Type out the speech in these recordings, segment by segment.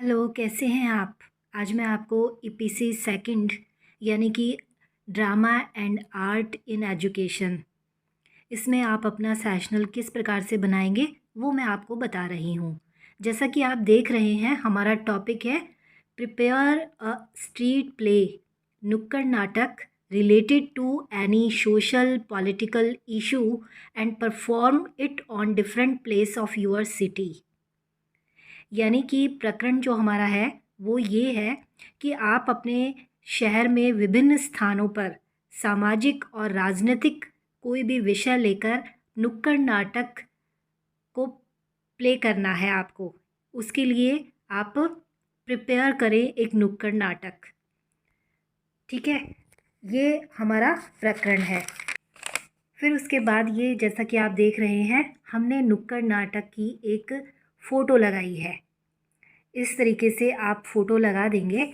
Hello, कैसे हैं आप? आज मैं आपको ईपीसी सेकंड यानी कि drama and art in education, इसमें आप अपना सेशनल किस प्रकार से बनाएंगे वो मैं आपको बता रही हूँ। जैसा कि आप देख रहे हैं, हमारा टॉपिक है प्रिपेयर अ स्ट्रीट प्ले, नुक्कड़ नाटक related to any social political issue and perform it on different place of your city. यानी कि प्रकरण जो हमारा है वो ये है कि आप अपने शहर में विभिन्न स्थानों पर सामाजिक और राजनीतिक कोई भी विषय लेकर नुक्कड़ नाटक को प्ले करना है आपको। उसके लिए आप प्रिपेयर करें एक नुक्कड़ नाटक। ठीक है, ये हमारा प्रकरण है। फिर उसके बाद ये जैसा कि आप देख रहे हैं, हमने नुक्कड़ नाटक की एक फ़ोटो लगाई है। इस तरीके से आप फ़ोटो लगा देंगे।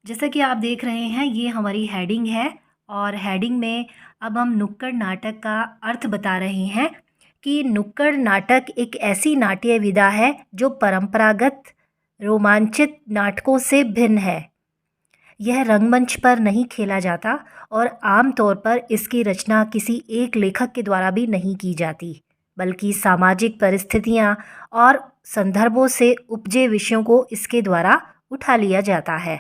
जैसा कि आप देख रहे हैं, ये हमारी हेडिंग है और हेडिंग में अब हम नुक्कड़ नाटक का अर्थ बता रहे हैं कि नुक्कड़ नाटक एक ऐसी नाट्य विधा है जो परंपरागत रोमांचित नाटकों से भिन्न है। यह रंगमंच पर नहीं खेला जाता और आमतौर पर इसकी रचना किसी एक लेखक के द्वारा भी नहीं की जाती, बल्कि सामाजिक परिस्थितियाँ और संदर्भों से उपजे विषयों को इसके द्वारा उठा लिया जाता है।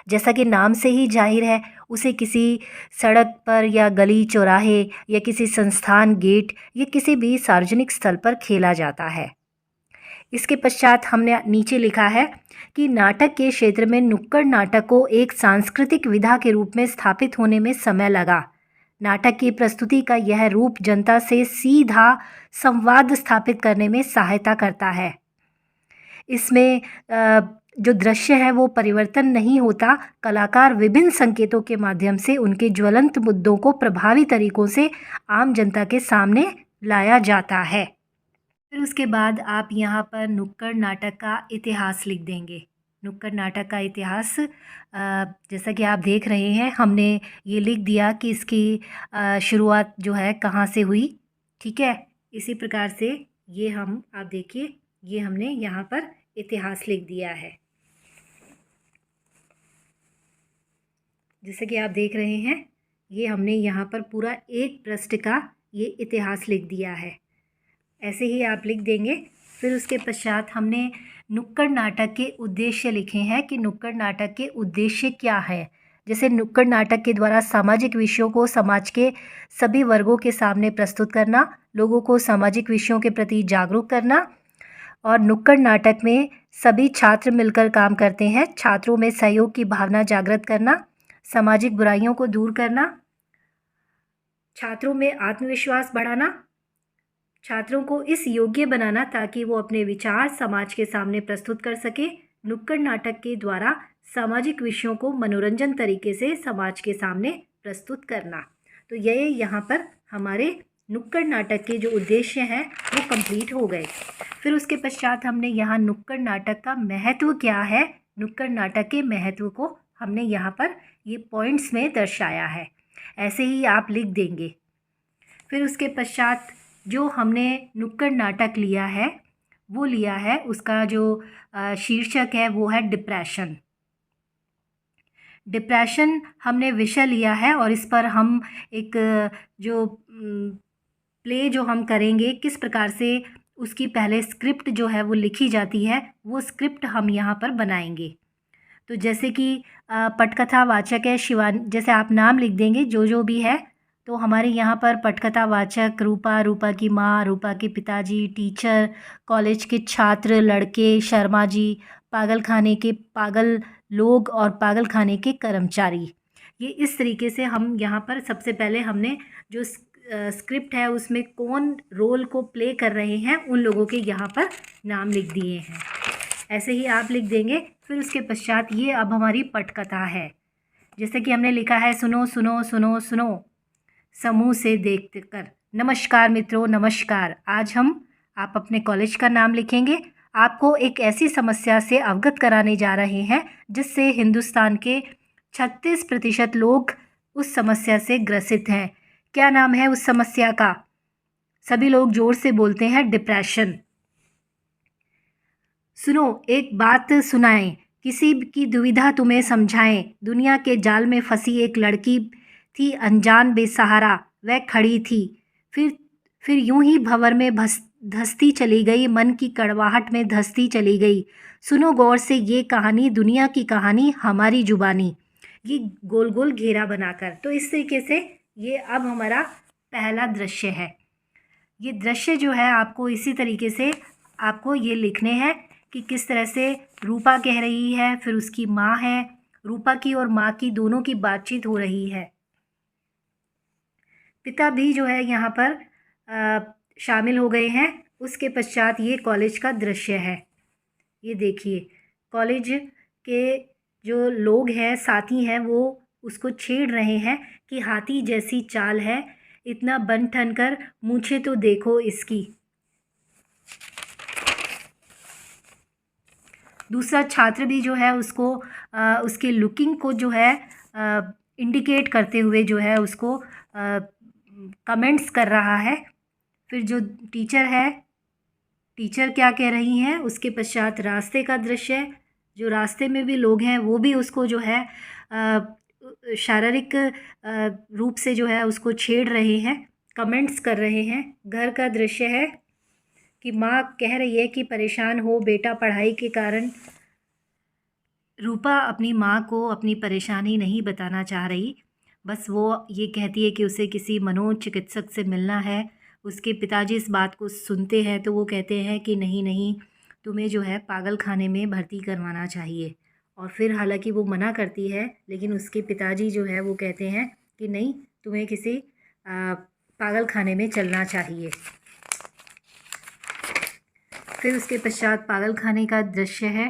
जैसा कि नाम से ही जाहिर है, उसे किसी सड़क पर या गली चौराहे या किसी संस्थान गेट या किसी भी सार्वजनिक स्थल पर खेला जाता है। इसके पश्चात हमने नीचे लिखा है कि नाटक के क्षेत्र में नुक्कड़ नाटक को एक सांस्कृतिक विधा के रूप में स्थापित होने में समय लगा। नाटक की प्रस्तुति का यह रूप जनता से सीधा संवाद स्थापित करने में सहायता करता है। इसमें जो दृश्य है वो परिवर्तन नहीं होता। कलाकार विभिन्न संकेतों के माध्यम से उनके ज्वलंत मुद्दों को प्रभावी तरीकों से आम जनता के सामने लाया जाता है। फिर उसके बाद आप यहाँ पर नुक्कड़ नाटक का इतिहास लिख देंगे। नुक्कड़ नाटक का इतिहास जैसा कि आप देख रहे हैं, हमने ये लिख दिया कि इसकी शुरुआत जो है कहाँ से हुई। ठीक है, इसी प्रकार से ये आप देखिए, ये हमने यहाँ पर इतिहास लिख दिया है। जैसे कि आप देख रहे हैं, ये हमने यहाँ पर पूरा एक पृष्ठ का ये इतिहास लिख दिया है। ऐसे ही आप लिख देंगे। फिर उसके पश्चात हमने नुक्कड़ नाटक के उद्देश्य लिखे हैं कि नुक्कड़ नाटक के उद्देश्य क्या है। जैसे नुक्कड़ नाटक के द्वारा सामाजिक विषयों को समाज के सभी वर्गों के सामने प्रस्तुत करना, लोगों को सामाजिक विषयों के प्रति जागरूक करना, और नुक्कड़ नाटक में सभी छात्र मिलकर काम करते हैं। छात्रों में सहयोग की भावना जागृत करना, सामाजिक बुराइयों को दूर करना, छात्रों में आत्मविश्वास बढ़ाना, छात्रों को इस योग्य बनाना ताकि वो अपने विचार समाज के सामने प्रस्तुत कर सके। नुक्कड़ नाटक के द्वारा सामाजिक विषयों को मनोरंजन तरीके से समाज के सामने प्रस्तुत करना। तो ये यहाँ पर हमारे नुक्कड़ नाटक के जो उद्देश्य हैं वो कंप्लीट हो गए। फिर उसके पश्चात हमने यहाँ नुक्कड़ नाटक का महत्व क्या है, नुक्कड़ नाटक के महत्व को हमने यहाँ पर ये पॉइंट्स में दर्शाया है। ऐसे ही आप लिख देंगे। फिर उसके पश्चात जो हमने नुक्कड़ नाटक लिया है वो लिया है, उसका जो शीर्षक है वो है डिप्रेशन। डिप्रेशन हमने विषय लिया है और इस पर हम एक जो प्ले जो हम करेंगे, किस प्रकार से उसकी पहले स्क्रिप्ट जो है वो लिखी जाती है, वो स्क्रिप्ट हम यहाँ पर बनाएंगे। तो जैसे कि पटकथा वाचक है शिवानी, जैसे आप नाम लिख देंगे जो भी है। तो हमारे यहाँ पर पटकथा वाचक रूपा, रूपा की माँ, रूपा के पिताजी, टीचर, कॉलेज के छात्र, लड़के, शर्मा जी, पागल खाने के पागल लोग और पागल खाने के कर्मचारी। ये इस तरीके से हम यहाँ पर सबसे पहले हमने जो स्क्रिप्ट है उसमें कौन रोल को प्ले कर रहे हैं उन लोगों के यहाँ पर नाम लिख दिए हैं। ऐसे ही आप लिख देंगे। फिर उसके पश्चात ये अब हमारी पटकथा है। जैसे कि हमने लिखा है, सुनो सुनो सुनो सुनो समूह से देख कर। नमस्कार मित्रों, नमस्कार। आज आप अपने कॉलेज का नाम लिखेंगे। आपको एक ऐसी समस्या से अवगत कराने जा रहे हैं जिससे हिंदुस्तान के 36% लोग उस समस्या से ग्रसित हैं। क्या नाम है उस समस्या का? सभी लोग जोर से बोलते हैं, डिप्रेशन। सुनो एक बात सुनाएं, किसी की दुविधा तुम्हें समझाएं। दुनिया के जाल में फंसी एक लड़की थी, अनजान बेसहारा वह खड़ी थी। फिर फिर यूं ही भंवर में धंसती चली गई, मन की कड़वाहट में धंसती चली गई। सुनो गौर से ये कहानी, दुनिया की कहानी हमारी जुबानी। ये गोल गोल घेरा बनाकर, तो इस तरीके से ये अब हमारा पहला दृश्य है। ये दृश्य जो है आपको इसी तरीके से आपको ये लिखने हैं कि किस तरह से रूपा कह रही है, फिर उसकी माँ है, रूपा की और माँ की दोनों की बातचीत हो रही है। पिता भी जो है यहाँ पर शामिल हो गए हैं। उसके पश्चात ये कॉलेज का दृश्य है। ये देखिए कॉलेज के जो लोग हैं, साथी हैं, वो उसको छेड़ रहे हैं कि हाथी जैसी चाल है, इतना बन ठन कर मूछे तो देखो इसकी। दूसरा छात्र भी जो है उसको उसके लुकिंग को जो है इंडिकेट करते हुए जो है उसको कमेंट्स कर रहा है। फिर जो टीचर है, टीचर क्या कह रही हैं, उसके पश्चात रास्ते का दृश्य है। जो रास्ते में भी लोग हैं वो भी उसको जो है शारीरिक रूप से जो है उसको छेड़ रहे हैं, कमेंट्स कर रहे हैं। घर का दृश्य है कि माँ कह रही है कि परेशान हो बेटा पढ़ाई के कारण। रूपा अपनी माँ को अपनी परेशानी नहीं बताना चाह रही, बस वो ये कहती है कि उसे किसी मनोचिकित्सक से मिलना है। उसके पिताजी इस बात को सुनते हैं तो वो कहते हैं कि नहीं नहीं, तुम्हें जो है पागल खाने में भर्ती करवाना चाहिए। और फिर हालांकि वो मना करती है, लेकिन उसके पिताजी जो है वो कहते हैं कि नहीं, तुम्हें किसी पागल खाने में चलना चाहिए। फिर उसके पश्चात पागल खाने का दृश्य है।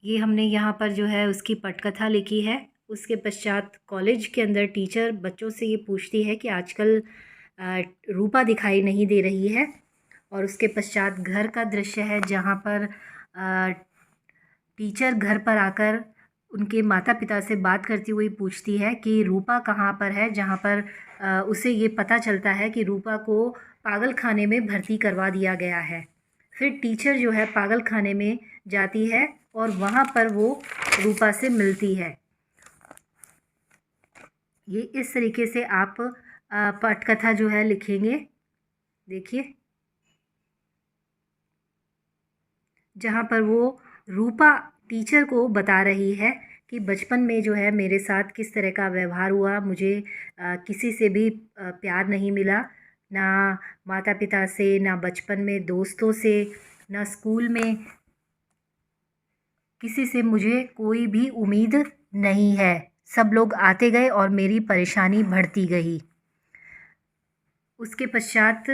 ये हमने यहाँ पर जो है उसकी पटकथा लिखी है। उसके पश्चात कॉलेज के अंदर टीचर बच्चों से ये पूछती है कि आजकल रूपा दिखाई नहीं दे रही है। और उसके पश्चात घर का दृश्य है, जहाँ पर टीचर घर पर आकर उनके माता पिता से बात करती हुई पूछती है कि रूपा कहाँ पर है, जहाँ पर उसे ये पता चलता है कि रूपा को पागल खाने में भर्ती करवा दिया गया है। फिर टीचर जो है पागल खाने में जाती है और वहाँ पर वो रूपा से मिलती है। ये इस तरीके से आप पटकथा जो है लिखेंगे। देखिए जहाँ पर वो रूपा टीचर को बता रही है कि बचपन में जो है मेरे साथ किस तरह का व्यवहार हुआ, मुझे किसी से भी प्यार नहीं मिला, ना माता पिता से, ना बचपन में दोस्तों से, ना स्कूल में, किसी से मुझे कोई भी उम्मीद नहीं है। सब लोग आते गए और मेरी परेशानी बढ़ती गई। उसके पश्चात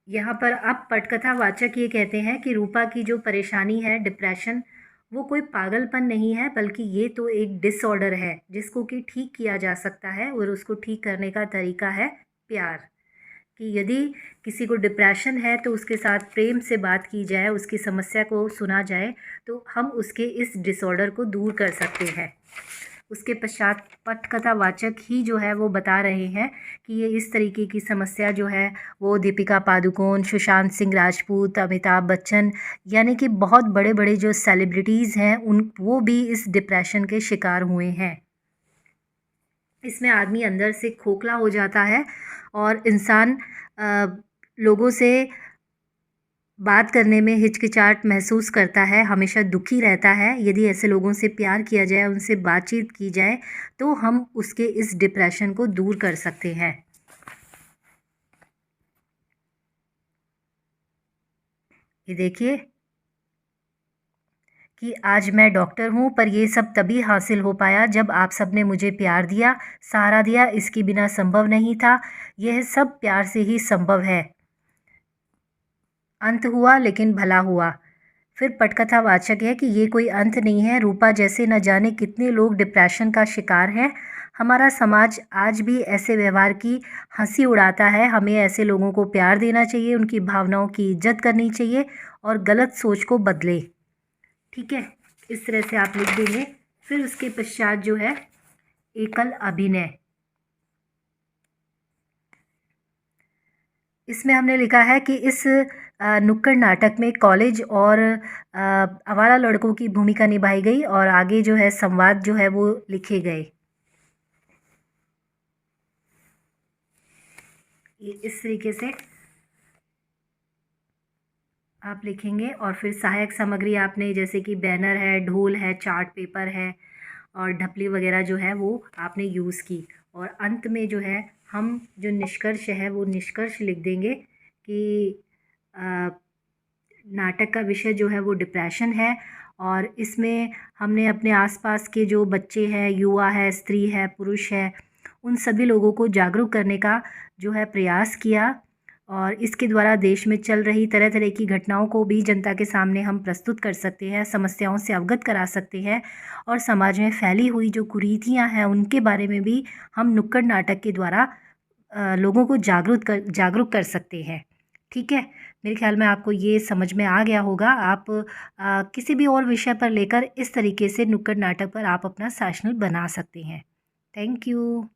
यहाँ पर अब पटकथावाचक ये कहते हैं कि रूपा की जो परेशानी है, डिप्रेशन, वो कोई पागलपन नहीं है, बल्कि ये तो एक डिसऑर्डर है जिसको कि ठीक किया जा सकता है। और उसको ठीक करने का तरीका है प्यार। कि यदि किसी को डिप्रेशन है तो उसके साथ प्रेम से बात की जाए, उसकी समस्या को सुना जाए, तो हम उसके इस डिसऑर्डर को दूर कर सकते हैं। उसके पश्चात पटकथावाचक ही जो है वो बता रहे हैं कि ये इस तरीके की समस्या जो है वो दीपिका पादुकोण, सुशांत सिंह राजपूत, अमिताभ बच्चन, यानी कि बहुत बड़े बड़े जो सेलिब्रिटीज़ हैं उन वो भी इस डिप्रेशन के शिकार हुए हैं। इसमें आदमी अंदर से खोखला हो जाता है और इंसान लोगों से बात करने में हिचकिचाहट महसूस करता है, हमेशा दुखी रहता है। यदि ऐसे लोगों से प्यार किया जाए, उनसे बातचीत की जाए, तो हम उसके इस डिप्रेशन को दूर कर सकते हैं। ये देखिए कि आज मैं डॉक्टर हूँ, पर ये सब तभी हासिल हो पाया जब आप सब ने मुझे प्यार दिया, सहारा दिया। इसके बिना संभव नहीं था। यह सब प्यार से ही संभव है। अंत हुआ लेकिन भला हुआ। फिर पटकथावाचक है कि ये कोई अंत नहीं है। रूपा जैसे न जाने कितने लोग डिप्रेशन का शिकार हैं। हमारा समाज आज भी ऐसे व्यवहार की हंसी उड़ाता है। हमें ऐसे लोगों को प्यार देना चाहिए, उनकी भावनाओं की इज्जत करनी चाहिए और गलत सोच को बदले। ठीक है, इस तरह से आप लिख देंगे। फिर उसके पश्चात जो है एकल अभिनय। इसमें हमने लिखा है कि इस नुक्कड़ नाटक में कॉलेज और आवारा लड़कों की भूमिका निभाई गई और आगे जो है संवाद जो है वो लिखे गए। इस तरीके से आप लिखेंगे और फिर सहायक सामग्री आपने जैसे कि बैनर है, ढोल है, चार्ट पेपर है और ढपली वगैरह जो है वो आपने यूज़ की। और अंत में जो है हम जो निष्कर्ष है वो निष्कर्ष लिख देंगे कि नाटक का विषय जो है वो डिप्रेशन है और इसमें हमने अपने आसपास के जो बच्चे हैं, युवा है, स्त्री है, पुरुष है, उन सभी लोगों को जागरूक करने का जो है प्रयास किया और इसके द्वारा देश में चल रही तरह तरह की घटनाओं को भी जनता के सामने हम प्रस्तुत कर सकते हैं, समस्याओं से अवगत करा सकते हैं और समाज में फैली हुई जो कुरीतियाँ हैं उनके बारे में भी हम नुक्कड़ नाटक के द्वारा लोगों को जागरूक कर सकते हैं। ठीक है, मेरे ख्याल में आपको ये समझ में आ गया होगा। आप किसी भी और विषय पर लेकर इस तरीके से नुक्कड़ नाटक पर आप अपना सेशनल बना सकते हैं। Thank you.